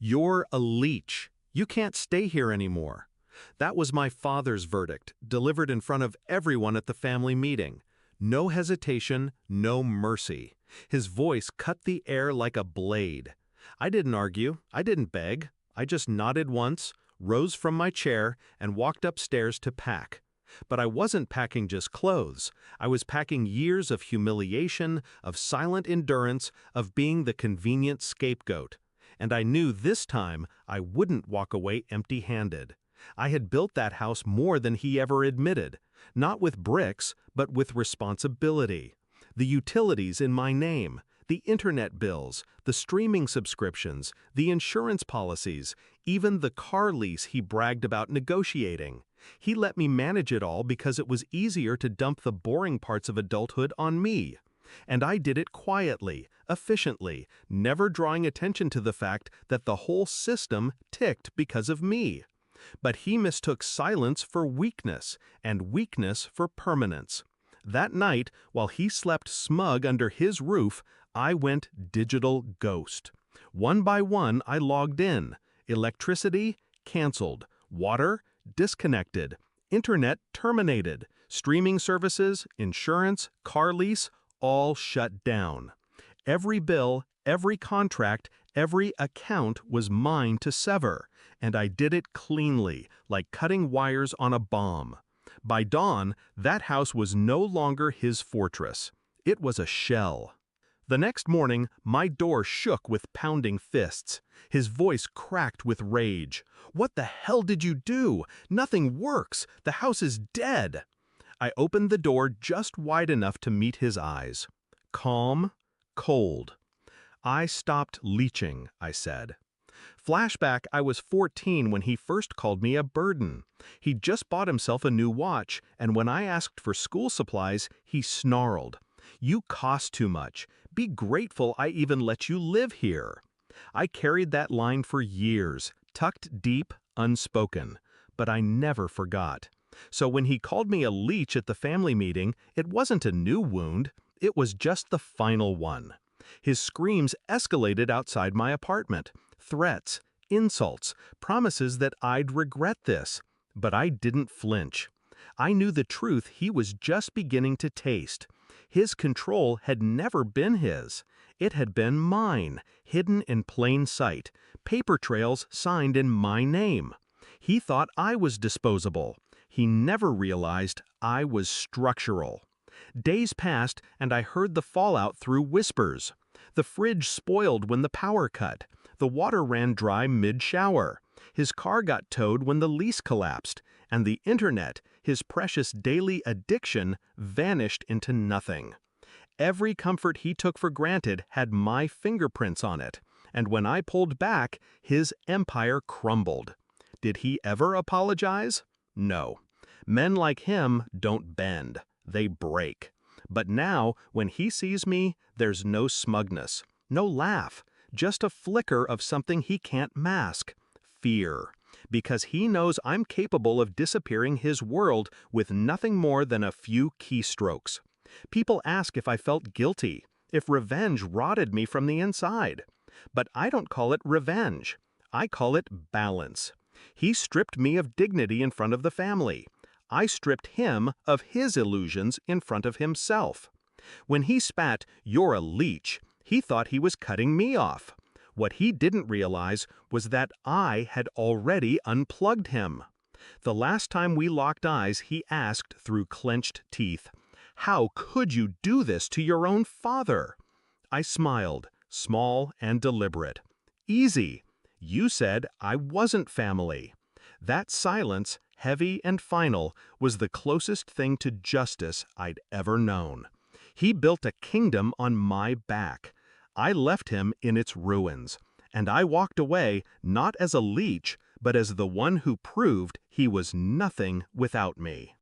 You're a leech. You can't stay here anymore. That was my father's verdict, delivered in front of everyone at the family meeting. No hesitation, no mercy. His voice cut the air like a blade. I didn't argue, I didn't beg. I just nodded once, rose from my chair, and walked upstairs to pack. But I wasn't packing just clothes. I was packing years of humiliation, of silent endurance, of being the convenient scapegoat. And I knew this time I wouldn't walk away empty-handed. I had built that house more than he ever admitted, not with bricks, but with responsibility. The utilities in my name, the internet bills, the streaming subscriptions, the insurance policies, even the car lease he bragged about negotiating. He let me manage it all because it was easier to dump the boring parts of adulthood on me. And I did it quietly, efficiently, never drawing attention to the fact that the whole system ticked because of me. But he mistook silence for weakness, and weakness for permanence. That night, while he slept smug under his roof, I went digital ghost. One by one, I logged in. Electricity, canceled. Water, disconnected. Internet, terminated. Streaming services, insurance, car lease, all shut down. Every bill, every contract, every account was mine to sever, and I did it cleanly, like cutting wires on a bomb. By dawn, that house was no longer his fortress. It was a shell. The next morning, my door shook with pounding fists. His voice cracked with rage. "What the hell did you do? Nothing works. The house is dead." I opened the door just wide enough to meet his eyes. Calm, cold. "I stopped leeching," I said. Flashback, I was 14 when he first called me a burden. He'd just bought himself a new watch, and when I asked for school supplies, he snarled, "You cost too much. Be grateful I even let you live here." I carried that line for years, tucked deep, unspoken, but I never forgot. So when he called me a leech at the family meeting, it wasn't a new wound, it was just the final one. His screams escalated outside my apartment. Threats, insults, promises that I'd regret this. But I didn't flinch. I knew the truth he was just beginning to taste. His control had never been his. It had been mine, hidden in plain sight, paper trails signed in my name. He thought I was disposable. He never realized I was structural. Days passed, and I heard the fallout through whispers. The fridge spoiled when the power cut. The water ran dry mid-shower. His car got towed when the lease collapsed. And the internet, his precious daily addiction, vanished into nothing. Every comfort he took for granted had my fingerprints on it. And when I pulled back, his empire crumbled. Did he ever apologize? No. Men like him don't bend. They break. But now, when he sees me, there's no smugness, no laugh, just a flicker of something he can't mask. Fear. Because he knows I'm capable of disappearing his world with nothing more than a few keystrokes. People ask if I felt guilty, if revenge rotted me from the inside. But I don't call it revenge. I call it balance. He stripped me of dignity in front of the family. I stripped him of his illusions in front of himself. When he spat, "You're a leech," he thought he was cutting me off. What he didn't realize was that I had already unplugged him. The last time we locked eyes, he asked through clenched teeth, "How could you do this to your own father?" I smiled, small and deliberate. "Easy. You said I wasn't family." That silence, heavy and final, was the closest thing to justice I'd ever known. He built a kingdom on my back. I left him in its ruins, and I walked away not as a leech, but as the one who proved he was nothing without me.